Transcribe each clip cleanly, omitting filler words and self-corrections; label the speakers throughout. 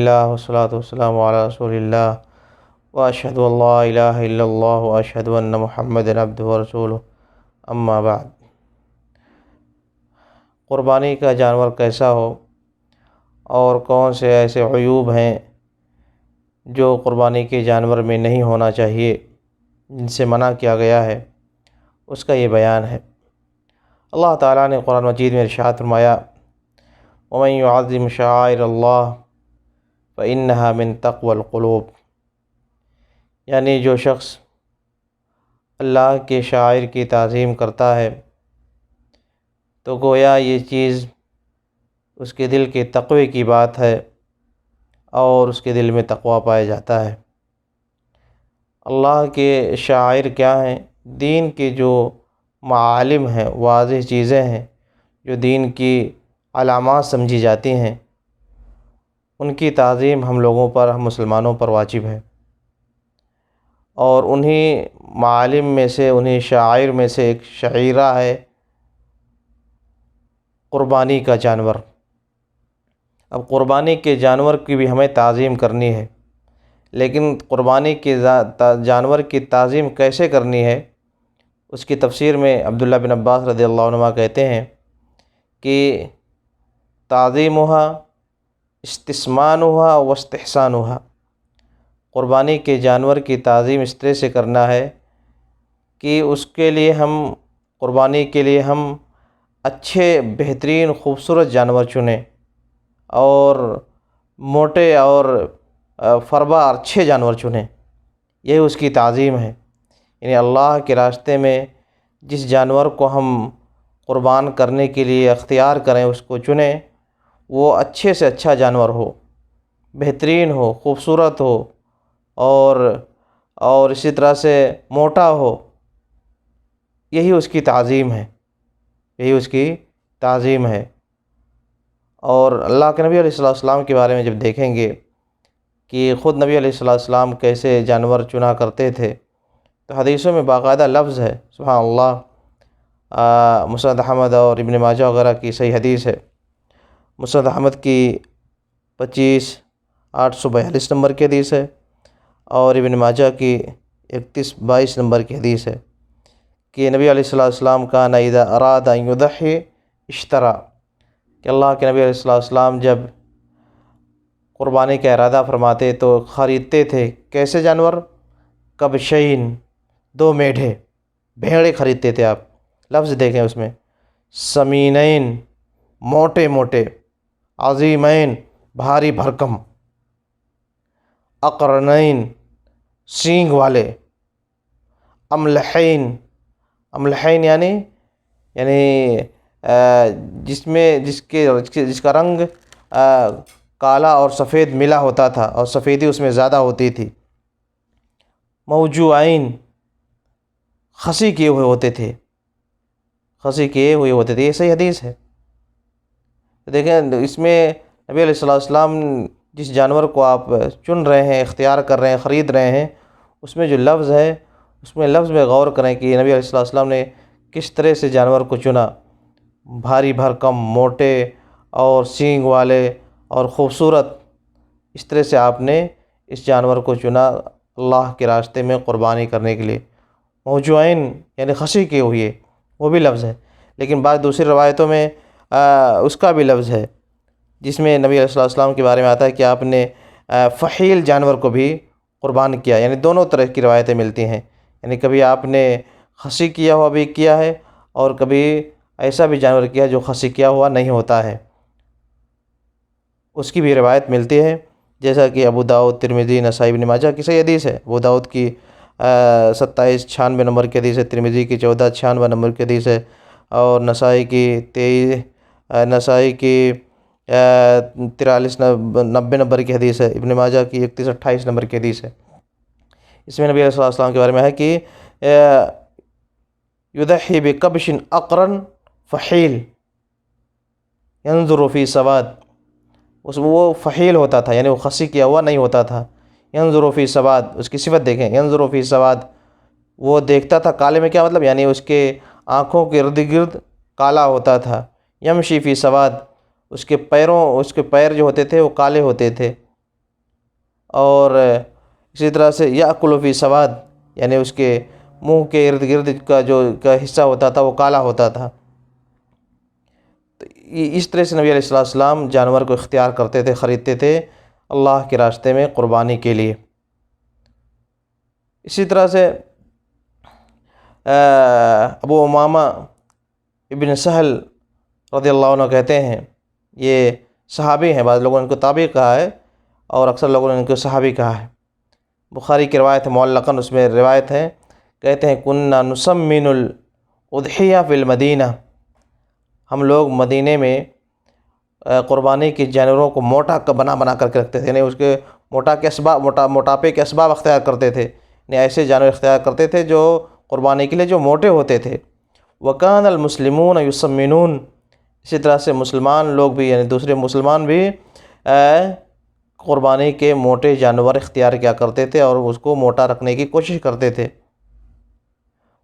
Speaker 1: للہ والصلاۃ والسلام علی رسول اللہ واشہد ان لا الہ الا اللہ واشہد ان محمدًا عبدہ ورسولہ اما بعد۔ قربانی کا جانور کیسا ہو اور کون سے ایسے عیوب ہیں جو قربانی کے جانور میں نہیں ہونا چاہیے، جن سے منع کیا گیا ہے، اس کا یہ بیان ہے۔ اللہ تعالیٰ نے قرآن مجید میں ارشاد فرمایا، وَمَن يُعَظِّمْ شَعَائِرَ اللّہ فَإِنَّهَا مِن تَقْوَى الْقُلُوبِ، یعنی جو شخص اللہ کے شعائر کی تعظیم کرتا ہے تو گویا یہ چیز اس کے دل کے تقوی کی بات ہے اور اس کے دل میں تقوی پایا جاتا ہے۔ اللہ کے شعائر کیا ہیں؟ دین کے جو معالم ہیں، واضح چیزیں ہیں جو دین کی علامات سمجھی جاتی ہیں، ان کی تعظیم ہم لوگوں پر، ہم مسلمانوں پر واجب ہے۔ اور انہی معالم میں سے، انہی شعائر میں سے ایک شعیرہ ہے قربانی کا جانور۔ اب قربانی کے جانور کی بھی ہمیں تعظیم کرنی ہے، لیکن قربانی کے جانور کی تعظیم کیسے کرنی ہے، اس کی تفسیر میں عبداللہ بن عباس رضی اللہ عنہما کہتے ہیں کہ تعظیمها استثمانها واستحسانها، قربانی کے جانور کی تعظیم اس طرح سے کرنا ہے کہ اس کے لیے قربانی کے لیے ہم اچھے، بہترین، خوبصورت جانور چنیں اور موٹے اور فربا اچھے جانور چنیں۔ یہ اس کی تعظیم ہے، یعنی اللہ کے راستے میں جس جانور کو ہم قربان کرنے کے لیے اختیار کریں، اس کو چنیں، وہ اچھے سے اچھا جانور ہو، بہترین ہو، خوبصورت ہو اور اسی طرح سے موٹا ہو۔ یہی اس کی تعظیم ہے، یہی اس کی تعظیم ہے۔ اور اللہ کے نبی علیہ السلام کے بارے میں جب دیکھیں گے کہ خود نبی علیہ السلام کیسے جانور چنا کرتے تھے، تو حدیثوں میں باقاعدہ لفظ ہے، سبحان اللہ، مسند احمد اور ابن ماجہ وغیرہ کی صحیح حدیث ہے۔ مسند احمد کی 25,842 نمبر کی حدیث ہے اور ابن ماجہ کی 31,22 نمبر کی حدیث ہے کہ نبی علیہ السلام کا اذا اراد ان یضحی اشترى، کہ اللہ کے نبی علیہ السلام جب قربانی کا ارادہ فرماتے تو خریدتے تھے کیسے جانور؟ کبشین، 2 میڈھے، بھیڑیں خریدتے تھے۔ آپ لفظ دیکھیں اس میں، سمینین، موٹے موٹے، عظیمین، بھاری بھرکم، اقرنین، سینگ والے، املحین، املحین یعنی جس کا رنگ کالا اور سفید ملا ہوتا تھا اور سفیدی اس میں زیادہ ہوتی تھی، موجوعین، خسی کیے ہوئے ہوتے تھے، خسی کیے ہوئے ہوتے تھے۔ یہ صحیح حدیث ہے۔ دیکھیں اس میں نبی علیہ السلام جس جانور کو آپ چن رہے ہیں، اختیار کر رہے ہیں، خرید رہے ہیں، اس میں جو لفظ ہے، اس میں لفظ میں غور کریں کہ نبی علیہ السلام نے کس طرح سے جانور کو چنا۔ بھاری بھرکم، موٹے اور سینگ والے اور خوبصورت، اس طرح سے آپ نے اس جانور کو چنا اللہ کے راستے میں قربانی کرنے کے لیے۔ موجوعین یعنی خسی کیے ہوئے، وہ بھی لفظ ہے، لیکن بعض دوسری روایتوں میں اس کا بھی لفظ ہے، جس میں نبی علیہ السلام کے بارے میں آتا ہے کہ آپ نے فحیل جانور کو بھی قربان کیا، یعنی دونوں طرح کی روایتیں ملتی ہیں، یعنی کبھی آپ نے خسی کیا ہوا بھی کیا ہے اور کبھی ایسا بھی جانور کیا جو خسی کیا ہوا نہیں ہوتا ہے، اس کی بھی روایت ملتی ہے، جیسا کہ ابو داؤد، ترمذی، نسائی، ابن ماجہ کی صحیح حدیث ہے۔ ابو داؤد کی 2796 نمبر کی حدیث ہے، ترمذی کی 1496 نمبر کی حدیث ہے اور نسائی کی 4390 نمبر کی حدیث ہے، ابن ماجہ کی 3128 نمبر کی حدیث ہے۔ اس میں نبی علیہ السلام کے بارے میں ہے کہ یضحی بکبش اقرن فحیل ینظر فی سواد، وہ فحیل ہوتا تھا، یعنی وہ خسی کیا ہوا نہیں ہوتا تھا۔ ینظر فی سواد، اس کی صفت دیکھیں، ینظر فی سواد، وہ دیکھتا تھا کالے میں، کیا مطلب؟ یعنی اس کے آنکھوں کے ارد گرد کالا ہوتا تھا۔ یمشی فی سواد، اس کے پیر جو ہوتے تھے وہ کالے ہوتے تھے۔ اور اسی طرح سے یأکل فی سواد، یعنی اس کے منہ کے ارد گرد کا حصہ ہوتا تھا وہ کالا ہوتا تھا۔ تو اس طرح سے نبی علیہ السلام جانور کو اختیار کرتے تھے، خریدتے تھے اللہ کے راستے میں قربانی کے لیے۔ اسی طرح سے ابو امامہ ابن سہل رضی اللہ عنہ کہتے ہیں، یہ صحابی ہیں، بعض لوگوں نے ان کو تابعی کہا ہے اور اکثر لوگوں نے ان کو صحابی کہا ہے۔ بخاری کی روایت ہے معلقاً، اس میں روایت ہے، کہتے ہیں کننا نسمن الاضحیہ فی المدینہ، ہم لوگ مدینے میں قربانی کے جانوروں کو موٹا بنا بنا کر کے رکھتے تھے، یعنی اس کے موٹاپے کے اسباب اختیار کرتے تھے، یعنی ایسے جانور اختیار کرتے تھے جو قربانی کے لیے جو موٹے ہوتے تھے۔ وکان المسلمون یسمنون، اسی طرح سے مسلمان لوگ بھی، یعنی دوسرے مسلمان بھی قربانی کے موٹے جانور اختیار کیا کرتے تھے اور اس کو موٹا رکھنے کی کوشش کرتے تھے۔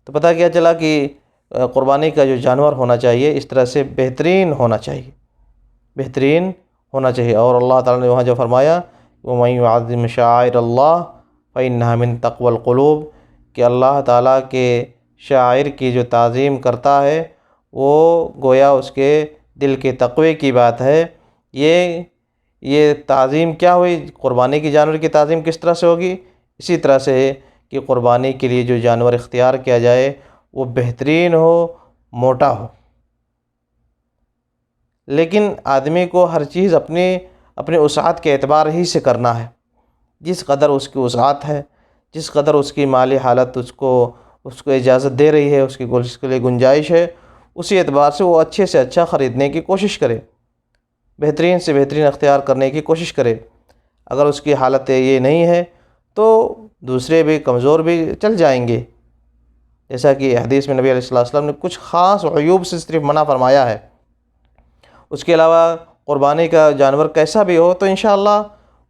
Speaker 1: تو پتہ کیا چلا کہ قربانی کا جو جانور ہونا چاہیے اس طرح سے بہترین ہونا چاہیے، بہترین ہونا چاہیے۔ اور اللہ تعالیٰ نے وہاں جو فرمایا وَمَن يُعَظِّمْ شَعَائِرَ اللَّهِ فَإِنَّهَا مِن تَقْوَى الْقُلُوبِ، کہ اللہ تعالیٰ کے شاعر کی جو تعظیم کرتا ہے وہ گویا اس کے دل کے تقوی کی بات ہے۔ یہ تعظیم کیا ہوئی؟ قربانی کے جانور کی تعظیم کس طرح سے ہوگی؟ اسی طرح سے کہ قربانی کے لیے جو جانور اختیار کیا جائے وہ بہترین ہو، موٹا ہو۔ لیکن آدمی کو ہر چیز اپنے وسعت کے اعتبار ہی سے کرنا ہے، جس قدر اس کی وسعت ہے، جس قدر اس کی مالی حالت اس کو اجازت دے رہی ہے، اس کے لیے گنجائش ہے، اسی اعتبار سے وہ اچھے سے اچھا خریدنے کی کوشش کرے، بہترین سے بہترین اختیار کرنے کی کوشش کرے۔ اگر اس کی حالت یہ نہیں ہے تو دوسرے بھی کمزور بھی چل جائیں گے، جیسا کہ حدیث میں نبی علیہ السلام نے کچھ خاص عیوب سے صرف منع فرمایا ہے۔ اس کے علاوہ قربانی کا جانور کیسا بھی ہو تو انشاءاللہ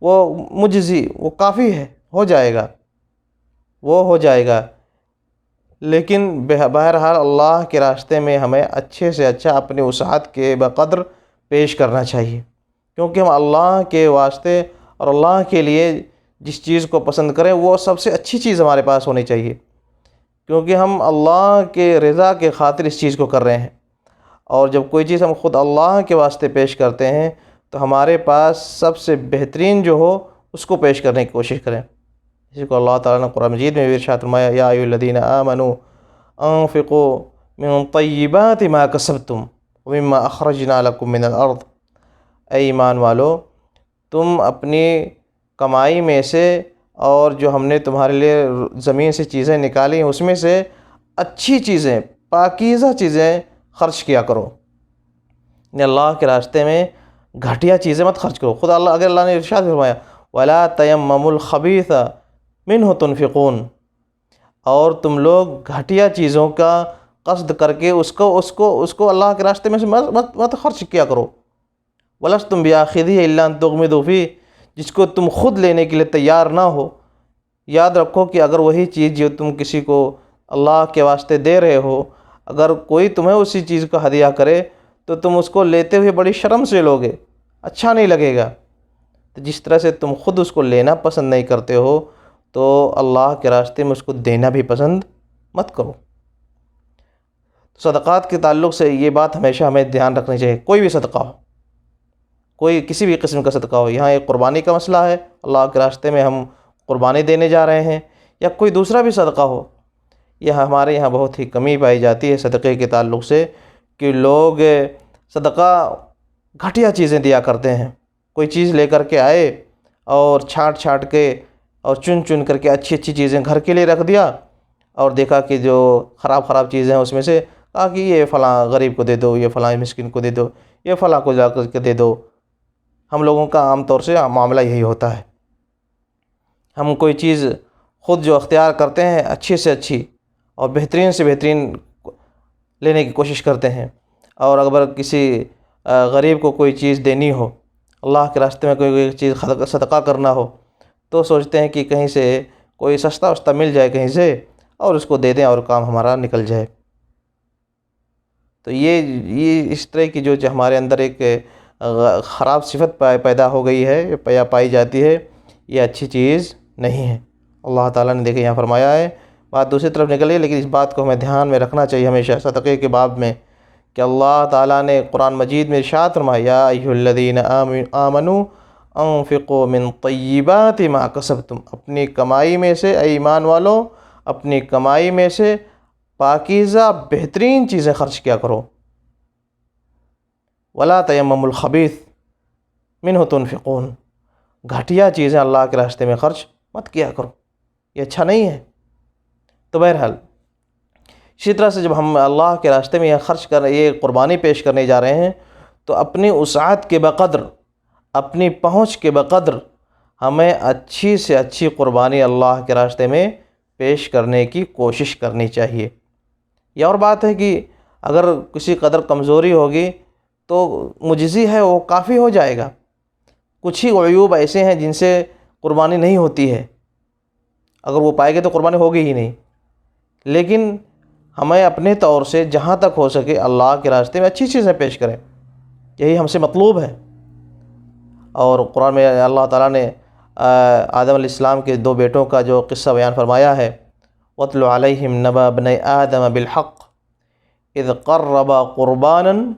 Speaker 1: وہ مجزی، وہ کافی ہے، ہو جائے گا، وہ ہو جائے گا۔ لیکن بہرحال اللہ کے راستے میں ہمیں اچھے سے اچھا اپنی وسعت کے بقدر پیش کرنا چاہیے، کیونکہ ہم اللہ کے واسطے اور اللہ کے لیے جس چیز کو پسند کریں وہ سب سے اچھی چیز ہمارے پاس ہونی چاہیے، کیونکہ ہم اللہ کے رضا کے خاطر اس چیز کو کر رہے ہیں۔ اور جب کوئی چیز ہم خود اللہ کے واسطے پیش کرتے ہیں تو ہمارے پاس سب سے بہترین جو ہو اس کو پیش کرنے کی کوشش کریں۔ اسی کو اللہ تعالیٰ نے قرآن مجید میں بھی ارشاد فرمایا یا ایھا الذین آمنوا انفقوا من طیبات ما کسبتم ومما اخرجنا لکم من الارض، اے ایمان والو تم اپنی کمائی میں سے اور جو ہم نے تمہارے لیے زمین سے چیزیں نکالی ہیں اس میں سے اچھی چیزیں، پاکیزہ چیزیں خرچ کیا کرو، یعنی اللہ کے راستے میں گھٹیا چیزیں مت خرچ کرو۔ خدا اللہ، اگر اللہ نے ارشاد فرمایا وَلَا تَيَمَّمُوا الْخَبِيثَ مِنْهُ تُنْفِقُونَ، اور تم لوگ گھٹیا چیزوں کا قصد کر کے اس کو اللہ کے راستے میں سے مت خرچ کیا کرو۔ وَلَسْتُمْ بِآخِذِيهِ إِلَّا أَن تُغْمِضُوا فِيهِ، جس کو تم خود لینے کے لیے تیار نہ ہو۔ یاد رکھو کہ اگر وہی چیز جو تم کسی کو اللہ کے واسطے دے رہے ہو، اگر کوئی تمہیں اسی چیز کا ہدیہ کرے تو تم اس کو لیتے ہوئے بڑی شرم سے لوگے، اچھا نہیں لگے گا۔ تو جس طرح سے تم خود اس کو لینا پسند نہیں کرتے ہو تو اللہ کے راستے میں اس کو دینا بھی پسند مت کرو۔ صدقات کے تعلق سے یہ بات ہمیشہ ہمیں دھیان رکھنی چاہیے، کوئی بھی صدقہ ہو، کوئی کسی بھی قسم کا صدقہ ہو، یہاں ایک قربانی کا مسئلہ ہے، اللہ کے راستے میں ہم قربانی دینے جا رہے ہیں، یا کوئی دوسرا بھی صدقہ ہو، یہ ہمارے یہاں بہت ہی کمی پائی جاتی ہے صدقے کے تعلق سے، کہ لوگ صدقہ گھٹیا چیزیں دیا کرتے ہیں۔ کوئی چیز لے کر کے آئے اور چھانٹ کے اور چن کر کے اچھی چیزیں گھر کے لیے رکھ دیا، اور دیکھا کہ جو خراب چیزیں ہیں اس میں سے کہا کہ یہ فلاں غریب کو دے دو، یہ فلاں مسکین کو دے دو، یہ فلاں کو جا کر کے دے دو۔ ہم لوگوں کا عام طور سے معاملہ یہی ہوتا ہے، ہم کوئی چیز خود جو اختیار کرتے ہیں اچھی سے اچھی اور بہترین سے بہترین لینے کی کوشش کرتے ہیں، اور اگر کسی غریب کو کوئی چیز دینی ہو، اللہ کے راستے میں کوئی چیز صدقہ کرنا ہو، تو سوچتے ہیں کہ کہیں سے کوئی سستا مل جائے کہیں سے اور اس کو دے دیں اور کام ہمارا نکل جائے۔ تو یہ اس طرح کی جو ہمارے اندر ایک خراب صفت پیدا ہو گئی ہے یا پائی جاتی ہے، یہ اچھی چیز نہیں ہے۔ اللہ تعالیٰ نے دیکھیں یہاں فرمایا ہے، بات دوسری طرف نکل ہے، لیکن اس بات کو ہمیں دھیان میں رکھنا چاہیے ہمیشہ صدقے کے باب میں، کہ اللہ تعالیٰ نے قرآن مجید میں ارشاد فرمایا، یا ایھا الذین آمنوا انفقوا من طیبات ما کسبتم، اپنی کمائی میں سے، اے ایمان والو اپنی کمائی میں سے پاکیزہ بہترین چیزیں خرچ کیا کرو، ولا تیمموا الخبیث منہ تنفقون، گھٹیا چیزیں اللہ کے راستے میں خرچ مت کیا کرو، یہ اچھا نہیں ہے۔ تو بہرحال اسی طرح سے جب ہم اللہ کے راستے میں یہ خرچ کر رہے، یہ قربانی پیش کرنے جا رہے ہیں، تو اپنی وسعت کے بقدر، اپنی پہنچ کے بقدر ہمیں اچھی سے اچھی قربانی اللہ کے راستے میں پیش کرنے کی کوشش کرنی چاہیے۔ یہ اور بات ہے کہ اگر کسی قدر کمزوری ہوگی تو مجزی ہے، وہ کافی ہو جائے گا۔ کچھ ہی عیوب ایسے ہیں جن سے قربانی نہیں ہوتی ہے، اگر وہ پائے گے تو قربانی ہوگی ہی نہیں، لیکن ہمیں اپنے طور سے جہاں تک ہو سکے اللہ کے راستے میں اچھی چیزیں پیش کریں، یہی ہم سے مطلوب ہے۔ اور قرآن میں اللہ تعالیٰ نے آدم علیہ السلام کے 2 بیٹوں کا جو قصہ بیان فرمایا ہے، وَاتْلُ عَلَيْهِمْ نَبَأَ ابْنَيْ آدَمَ بِالْحَقِّ إِذْ قَرَّبَا قُرْبَانًا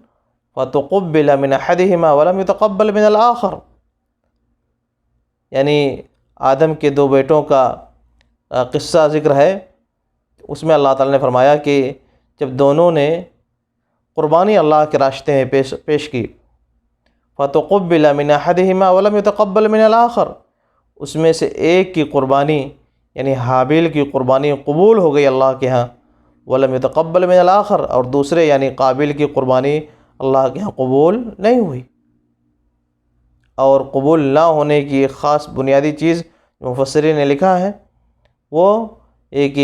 Speaker 1: فَتُقُبِّلَ مِنْ أَحَدِهِمَا وَلَمْ يُتَقَبَّلْ مِنَ الْآخَرِ، یعنی آدم کے 2 بیٹوں کا قصہ ذکر ہے، اس میں اللہ تعالیٰ نے فرمایا کہ جب دونوں نے قربانی اللہ کے راستے میں پیش کی، فَتُقُبِّلَ مِنْ أَحَدِهِمَا وَلَمْ يُتَقَبَّلْ مِنَ الْآخَرِ، اس میں سے ایک کی قربانی یعنی حابیل کی قربانی قبول ہو گئی اللہ کے ہاں، وَلَمْ يُتَقَبَّلْ مِنَ الْآخَرِ، اور دوسرے یعنی قابیل کی قربانی اللہ کے ہاں قبول نہیں ہوئی۔ اور قبول نہ ہونے کی ایک خاص بنیادی چیز مفسرین نے لکھا ہے، وہ ایک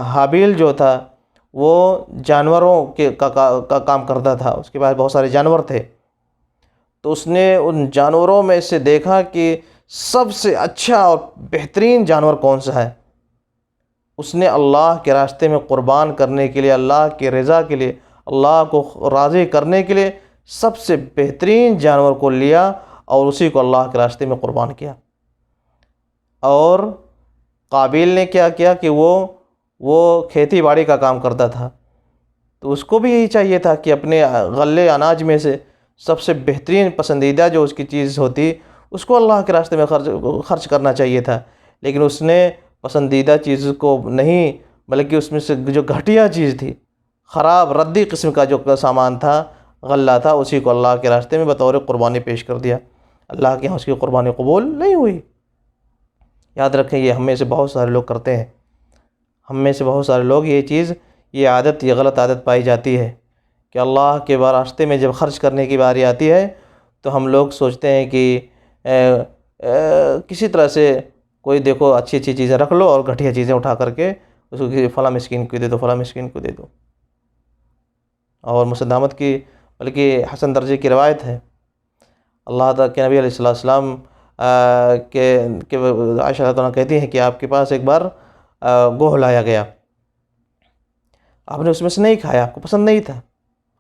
Speaker 1: حابیل جو تھا وہ جانوروں کا کام کرتا تھا، اس کے پاس بہت سارے جانور تھے، تو اس نے ان جانوروں میں سے دیکھا کہ سب سے اچھا اور بہترین جانور کون سا ہے، اس نے اللہ کے راستے میں قربان کرنے کے لیے، اللہ کی رضا کے لیے، اللہ کو راضی کرنے کے لیے سب سے بہترین جانور کو لیا اور اسی کو اللہ کے راستے میں قربان کیا۔ اور قابیل نے کیا کیا کہ وہ کھیتی باڑی کا کام کرتا تھا، تو اس کو بھی یہی چاہیے تھا کہ اپنے غلے اناج میں سے سب سے بہترین پسندیدہ جو اس کی چیز ہوتی اس کو اللہ کے راستے میں خرچ کرنا چاہیے تھا، لیکن اس نے پسندیدہ چیز کو نہیں، بلکہ اس میں سے جو گھٹیا چیز تھی، خراب ردی قسم کا جو سامان تھا، غلہ تھا، اسی کو اللہ کے راستے میں بطور قربانی پیش کر دیا۔ اللہ کے یہاں اس کی قربانی قبول نہیں ہوئی۔ یاد رکھیں یہ ہم میں سے بہت سارے لوگ کرتے ہیں، ہم میں سے بہت سارے لوگ یہ عادت، یہ غلط عادت پائی جاتی ہے کہ اللہ کے راستے میں جب خرچ کرنے کی باری آتی ہے تو ہم لوگ سوچتے ہیں کہ کسی طرح سے کوئی دیکھو اچھی اچھی چیزیں رکھ لو اور گھٹیا چیزیں اٹھا کر کے اس کو فلاں مسکین کو دے دو، فلاں مسکین کو دے دو۔ اور مسند احمد کی بلکہ حسن درجے کی روایت ہے، اللہ تعالیٰ کے نبی علیہ السلام کہ عائشہ رضی اللہ عنہا کہتی ہیں کہ آپ کے پاس ایک بار گوہ لایا گیا، آپ نے اس میں سے نہیں کھایا، آپ کو پسند نہیں تھا،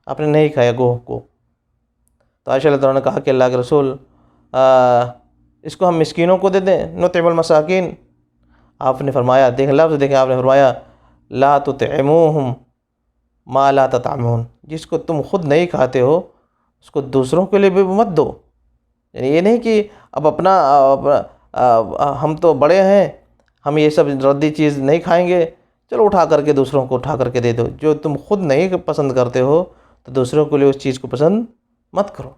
Speaker 1: آپ نے نہیں کھایا گوہ کو، تو عائشہ رضی اللہ عنہا نے کہا کہ اللہ کے رسول اس کو ہم مسکینوں کو دے دیں، نطعم المساکین۔ آپ نے فرمایا، لفظ دیکھیں، آپ نے فرمایا لا تطعموہم ما لا تطعمون، جس کو تم خود نہیں کھاتے ہو اس کو دوسروں کے لیے بھی مت دو۔ یعنی یہ نہیں کہ اب ہم تو بڑے ہیں، ہم یہ سب ردی چیز نہیں کھائیں گے، چلو اٹھا کر کے دوسروں کو اٹھا کر کے دے دو۔ جو تم خود نہیں پسند کرتے ہو تو دوسروں کے لیے اس چیز کو پسند مت کرو۔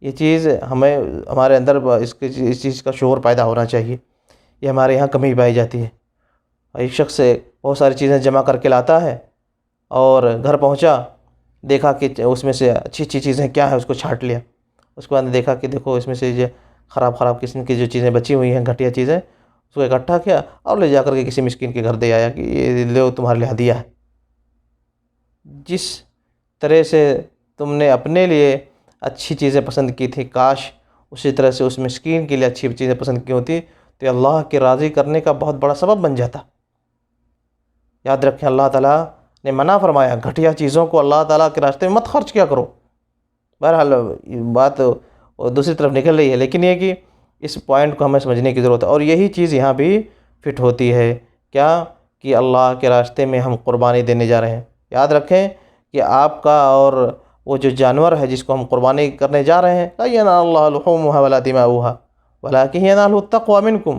Speaker 1: یہ چیز ہمارے اندر اس چیز کا شعور پیدا ہونا چاہیے، یہ ہمارے یہاں کمی پائی جاتی ہے۔ ایک شخص سے بہت ساری چیزیں جمع کر کے لاتا ہے اور گھر پہنچا، دیکھا کہ اس میں سے اچھی اچھی چیزیں کیا ہیں، اس کو چھانٹ لیا، اس کے بعد دیکھا کہ دیکھو اس میں سے یہ خراب قسم کی جو چیزیں بچی ہوئی ہیں، گھٹیا چیزیں، اس کو اکٹھا کیا اور لے جا کر کے کسی مسکین کے گھر دے آیا کہ یہ لو تمہارے لیے ہدیہ ہے۔ جس طرح سے تم نے اپنے لیے اچھی چیزیں پسند کی تھی، کاش اسی طرح سے اس مسکین کے لیے اچھی چیزیں پسند کی ہوتی تو اللہ کے راضی کرنے کا بہت بڑا سبب بن جاتا۔ یاد رکھیں اللہ تعالیٰ نے منع فرمایا، گھٹیا چیزوں کو اللہ تعالیٰ کے راستے میں مت خرچ کیا کرو۔ بہرحال بات وہ دوسری طرف نکل رہی ہے، لیکن یہ کہ اس پوائنٹ کو ہمیں سمجھنے کی ضرورت ہے، اور یہی چیز یہاں بھی فٹ ہوتی ہے، کیا کہ اللہ کے راستے میں ہم قربانی دینے جا رہے ہیں۔ یاد رکھیں کہ آپ کا اور وہ جو جانور ہے جس کو ہم قربانی کرنے جا رہے ہیں، لا ینال اللہ لحومها ولا دماؤها ولکن ینالہ التقوی منکم،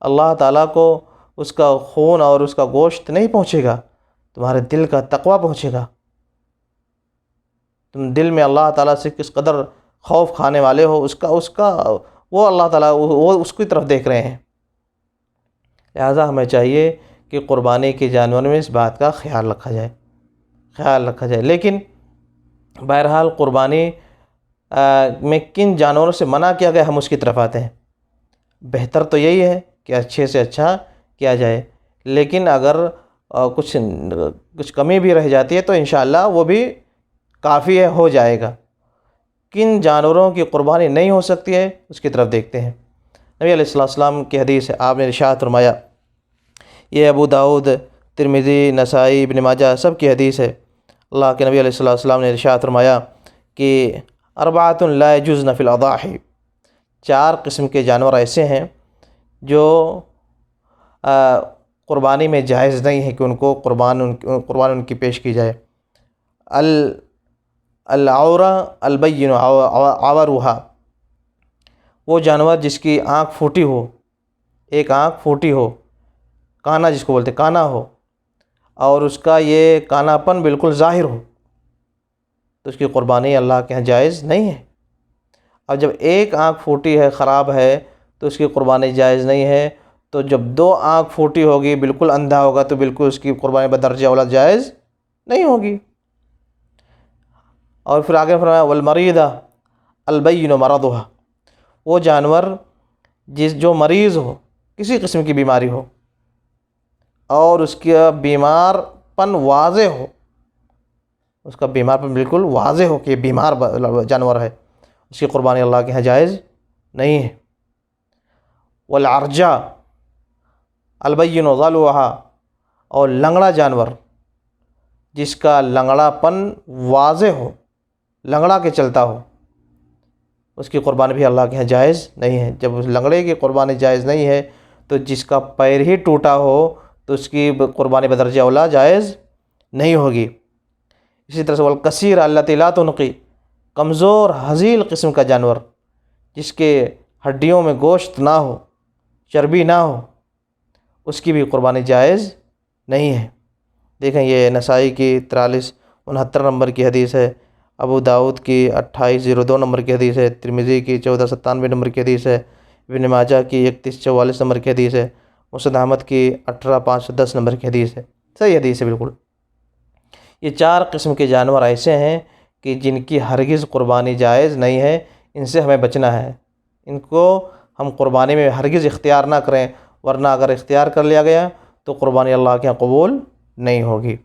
Speaker 1: اللہ تعالیٰ کو اس کا خون اور اس کا گوشت نہیں پہنچے گا، تمہارے دل کا تقوی پہنچے گا۔ تم دل میں اللہ تعالیٰ سے کس قدر خوف کھانے والے ہو، اس کا وہ اللہ تعالیٰ وہ اس کی طرف دیکھ رہے ہیں۔ لہٰذا ہمیں چاہیے کہ قربانی کے جانور میں اس بات کا خیال رکھا جائے۔ لیکن بہرحال قربانی میں کن جانوروں سے منع کیا گیا، ہم اس کی طرف آتے ہیں۔ بہتر تو یہی ہے کہ اچھے سے اچھا کیا جائے، لیکن اگر کچھ کمی بھی رہ جاتی ہے تو انشاءاللہ وہ بھی کافی ہے، ہو جائے گا۔ کن جانوروں کی قربانی نہیں ہو سکتی ہے اس کی طرف دیکھتے ہیں۔ نبی علیہ السلام کی حدیث ہے، آپ نے ارشاد فرمایا، یہ ابو داؤد، ترمذی، نسائی، ابن ماجہ سب کی حدیث ہے، اللہ کے نبی علیہ السلام نے ارشاد فرمایا کہ اربعۃ لا یجوزن فی الاضاحی، 4 قسم کے جانور ایسے ہیں جو قربانی میں جائز نہیں ہے کہ ان کو قربان ان کی پیش کی جائے۔ العورہ البین عورها، وہ جانور جس کی آنکھ پھوٹی ہو، ایک آنکھ پھوٹی ہو، کانا جس کو بولتے کانا ہو، اور اس کا یہ کانا پن بالکل ظاہر ہو، تو اس کی قربانی اللہ کے ہاں جائز نہیں ہے۔ اور جب ایک آنکھ پھوٹی ہے، خراب ہے، تو اس کی قربانی جائز نہیں ہے۔ تو جب 2 آنکھ پھوٹی ہوگی، بالکل اندھا ہوگا، تو بالکل اس کی قربانی بدرجہ اولا جائز نہیں ہوگی۔ اور پھر آگے فرمایا والمریضہ البین مرضها، وہ جانور جو مریض ہو، کسی قسم کی بیماری ہو، اور اس کا بیمار پن واضح ہو، اس کا بیمار پن بالکل واضح ہو کہ یہ بیمار جانور ہے، اس کی قربانی اللہ کے ہاں جائز نہیں ہے۔ والعرجاء البین ضلوها، اور لنگڑا جانور جس کا لنگڑا پن واضح ہو، لنگڑا کے چلتا ہو، اس کی قربانی بھی اللہ کے ہاں جائز نہیں ہے۔ جب اس لنگڑے کی قربانی جائز نہیں ہے تو جس کا پیر ہی ٹوٹا ہو تو اس کی قربانی بدرجہ اولا جائز نہیں ہوگی۔ اسی طرح سے والکثیر التی لا تنقی، کمزور ہزیل قسم کا جانور جس کے ہڈیوں میں گوشت نہ ہو، چربی نہ ہو، اس کی بھی قربانی جائز نہیں ہے۔ دیکھیں یہ نسائی کی 4369 نمبر کی حدیث ہے، ابو داؤد کی 2802 نمبر کی حدیث ہے، ترمذی کی 1497 نمبر کی حدیث ہے، ابن ماجہ کی 3144 نمبر کی حدیث ہے، مسند احمد کی 18510 نمبر کی حدیث ہے، صحیح حدیث ہے بالکل۔ یہ 4 قسم کے جانور ایسے ہیں کہ جن کی ہرگز قربانی جائز نہیں ہے، ان سے ہمیں بچنا ہے، ان کو ہم قربانی میں ہرگز اختیار نہ کریں، ورنہ اگر اختیار کر لیا گیا تو قربانی اللہ کے یہاں قبول نہیں ہوگی۔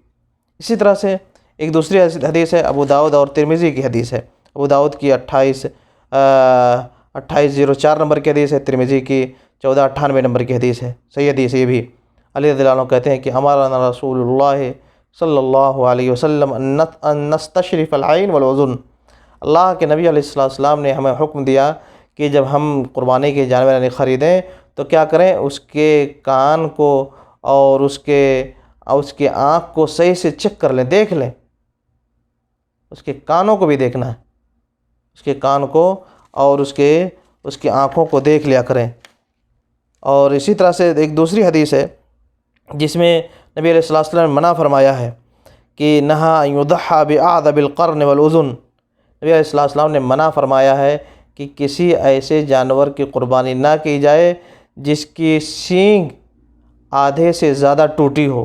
Speaker 1: اسی طرح سے ایک دوسری حدیث ہے، ابو داؤد اور ترمذی کی حدیث ہے، ابو داؤد کی 2804 نمبر کی حدیث ہے، ترمذی کی 1498 نمبر کی حدیث ہے، صحیح حدیث یہ بھی۔ علی رضی اللہ عنہ کہتے ہیں کہ ہمارا رسول اللہ صلی اللہ علیہ وسلم ان نستشرف العین والاذن، اللہ کے نبی علیہ السلام نے ہمیں حکم دیا کہ جب ہم قربانی کے جانور خریدیں تو کیا کریں، اس کے کان کو اور اس کے آنکھ کو صحیح سے چیک کر لیں، دیکھ لیں، اس کے کانوں کو بھی دیکھنا ہے، اس کے کان کو اور اس کے آنکھوں کو دیکھ لیا کریں۔ اور اسی طرح سے ایک دوسری حدیث ہے جس میں نبی علیہ السلام نے منع فرمایا ہے کہ نہا ان یضحى باعذب القرن والاذن، نبی علیہ السلام نے منع فرمایا ہے کہ کسی ایسے جانور کی قربانی نہ کی جائے جس کی سینگ آدھے سے زیادہ ٹوٹی ہو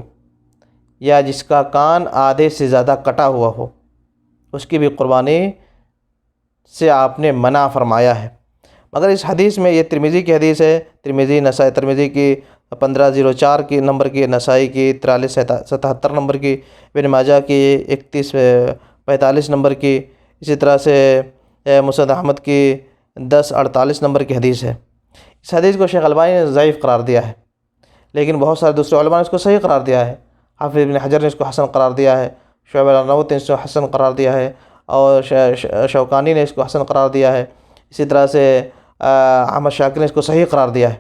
Speaker 1: یا جس کا کان آدھے سے زیادہ کٹا ہوا ہو، اس کی بھی قربانی سے آپ نے منع فرمایا ہے۔ مگر اس حدیث میں، یہ ترمذی کی حدیث ہے، ترمذی کی 1504 کی نمبر کی، نسائی کی 4377 نمبر کی، ابن ماجہ کی 3145 نمبر کی، اسی طرح سے مسند احمد کی 1048 نمبر کی حدیث ہے۔ اس حدیث کو شیخ البانی نے ضعیف قرار دیا ہے، لیکن بہت سارے دوسرے علماء نے اس کو صحیح قرار دیا ہے۔ حافظ ابن حجر نے اس کو حسن قرار دیا ہے، شعیب الارناؤط نے اس کو حسن قرار دیا ہے، اور شوکانی نے اس کو حسن قرار دیا ہے۔ اسی طرح سے احمد شاکر نے اس کو صحیح قرار دیا ہے۔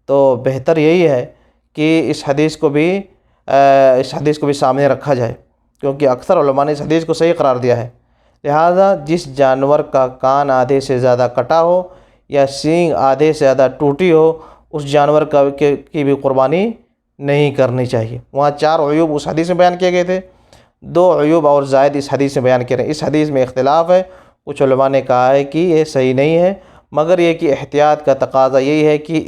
Speaker 1: تو بہتر یہی ہے کہ اس حدیث کو بھی سامنے رکھا جائے، کیونکہ اکثر علماء نے اس حدیث کو صحیح قرار دیا ہے۔ لہذا جس جانور کا کان آدھے سے زیادہ کٹا ہو یا سینگ آدھے سے زیادہ ٹوٹی ہو، اس جانور کی بھی قربانی نہیں کرنی چاہیے۔ وہاں 4 عیوب اس حدیث میں بیان کیے گئے تھے، 2 عیوب اور زائد اس حدیث میں بیان کیے رہے ہیں۔ اس حدیث میں اختلاف ہے، کچھ علماء نے کہا ہے کہ یہ صحیح نہیں ہے، مگر یہ کہ احتیاط کا تقاضا یہی ہے کہ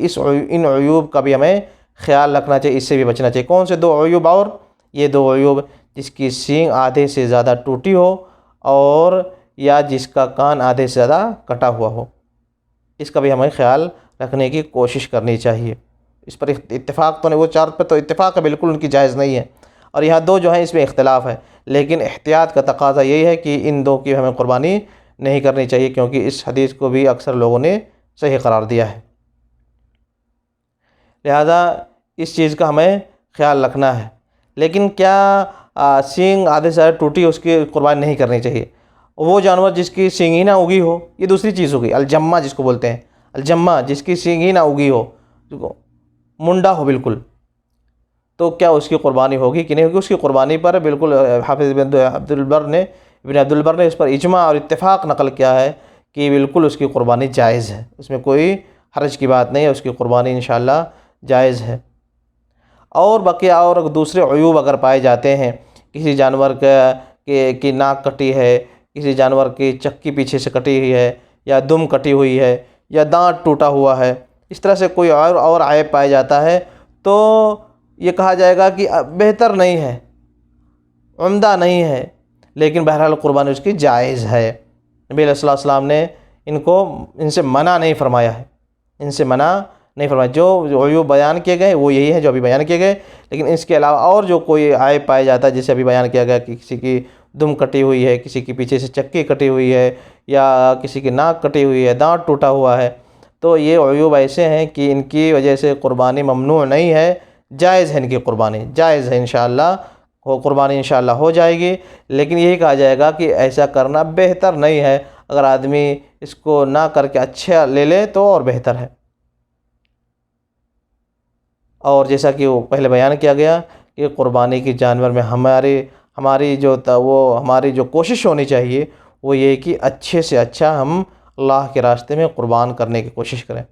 Speaker 1: ان عیوب کا بھی ہمیں خیال رکھنا چاہیے، اس سے بھی بچنا چاہیے۔ کون سے 2 عیوب؟ اور یہ 2 عیوب، جس کی سینگ آدھے سے زیادہ ٹوٹی ہو اور یا جس کا کان آدھے سے زیادہ کٹا ہوا ہو، اس کا بھی ہمیں خیال رکھنے کی کوشش کرنی چاہیے۔ اس پر اتفاق تو نہیں، وہ 4 پر تو اتفاق ہے، بالکل ان کی جائز نہیں ہے، اور یہاں 2 جو ہیں اس میں اختلاف ہے، لیکن احتیاط کا تقاضا یہی ہے کہ ان 2 کی ہمیں قربانی نہیں کرنی چاہیے، کیونکہ اس حدیث کو بھی اکثر لوگوں نے صحیح قرار دیا ہے۔ لہذا اس چیز کا ہمیں خیال رکھنا ہے۔ لیکن کیا سینگ آدھے سے زیادہ ٹوٹی اس کی قربانی نہیں کرنی چاہیے؟ وہ جانور جس کی سینگ ہی نہ اگی ہو، یہ دوسری چیز ہوگی، الجمہ جس کو بولتے ہیں، الجمہ جس کی سینگ ہی نہ اگی ہو، منڈا ہو بالکل، تو کیا اس کی قربانی ہوگی کہ نہیں ہوگی؟ اس کی قربانی پر بالکل حافظ ابن عبد البر نے اس پر اجماع اور اتفاق نقل کیا ہے کہ بالکل اس کی قربانی جائز ہے، اس میں کوئی حرج کی بات نہیں ہے، اس کی قربانی انشاءاللہ جائز ہے۔ اور بقیہ اور دوسرے عیوب اگر پائے جاتے ہیں، کسی جانور کی ناک کٹی ہے، کسی جانور کی چکی پیچھے سے کٹی ہوئی ہے، یا دم کٹی ہوئی ہے، یا دانت ٹوٹا ہوا ہے، اس طرح سے کوئی اور عیب پایا جاتا ہے، تو یہ کہا جائے گا کہ بہتر نہیں ہے، عمدہ نہیں ہے، لیکن بہرحال قربانی اس کی جائز ہے۔ نبی علیہ السلام نے ان سے منع نہیں فرمایا ہے، ان سے منع نہیں فرمایا۔ جو عیوب بیان کیے گئے وہ یہی ہیں جو ابھی بیان کیے گئے، لیکن اس کے علاوہ اور جو کوئی عیب پایا جاتا ہے، جیسے ابھی بیان کیا گیا کہ کسی کی دم کٹی ہوئی ہے، کسی کی پیچھے سے چکی کٹی ہوئی ہے، یا کسی کی ناک کٹی ہوئی ہے، دانت ٹوٹا ہوا ہے، تو یہ عیوب ایسے ہیں کہ ان کی وجہ سے قربانی ممنوع نہیں ہے، جائز ہے، ان کی قربانی جائز ہے، انشاءاللہ وہ قربانی انشاءاللہ ہو جائے گی۔ لیکن یہی کہا جائے گا کہ ایسا کرنا بہتر نہیں ہے، اگر آدمی اس کو نہ کر کے اچھا لے لے تو اور بہتر ہے۔ اور جیسا کہ وہ پہلے بیان کیا گیا کہ قربانی کی جانور میں ہماری جو کوشش ہونی چاہیے وہ یہ کہ اچھے سے اچھا ہم اللہ کے راستے میں قربان کرنے کی کوشش کریں،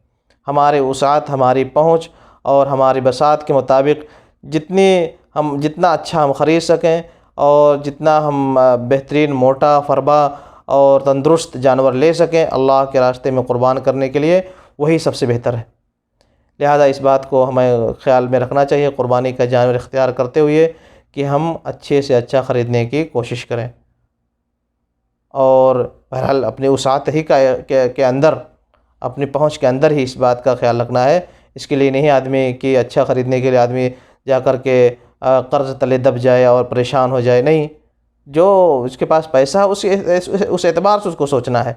Speaker 1: ہمارے وسعت، ہماری پہنچ اور ہماری بساط کے مطابق جتنا اچھا ہم خرید سکیں، اور جتنا ہم بہترین موٹا فربا اور تندرست جانور لے سکیں اللہ کے راستے میں قربان کرنے کے لیے، وہی سب سے بہتر ہے۔ لہذا اس بات کو ہمیں خیال میں رکھنا چاہیے قربانی کا جانور اختیار کرتے ہوئے کہ ہم اچھے سے اچھا خریدنے کی کوشش کریں، اور بہرحال اپنی وسعت ہی کے اندر، اپنی پہنچ کے اندر ہی اس بات کا خیال رکھنا ہے۔ اس کے لیے نہیں آدمی کہ اچھا خریدنے کے لیے آدمی جا کر کے قرض تلے دب جائے اور پریشان ہو جائے، نہیں، جو اس کے پاس پیسہ ہے اس اعتبار سے اس کو سوچنا ہے،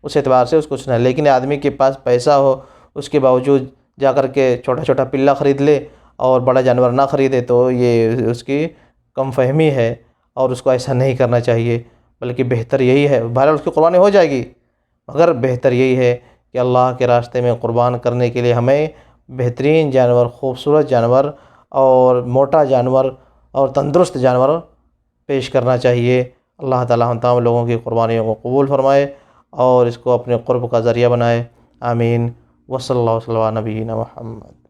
Speaker 1: اس اعتبار سے اس کو سوچنا ہے۔ لیکن آدمی کے پاس پیسہ ہو، اس کے باوجود جا کر کے چھوٹا چھوٹا پلہ خرید لے اور بڑا جانور نہ خریدے، تو یہ اس کی کم فہمی ہے، اور اس کو ایسا نہیں کرنا چاہیے، بلکہ بہتر یہی ہے، بہرحال اس کی قربانی ہو جائے گی، مگر بہتر یہی ہے کہ اللہ کے راستے میں قربان کرنے کے لیے ہمیں بہترین جانور، خوبصورت جانور اور موٹا جانور اور تندرست جانور پیش کرنا چاہیے۔ اللہ تعالیٰ ہم تمام لوگوں کی قربانیوں کو قبول فرمائے اور اس کو اپنے قرب کا ذریعہ بنائے، آمین۔ وصلی اللہ وسلم علی نبینا محمد۔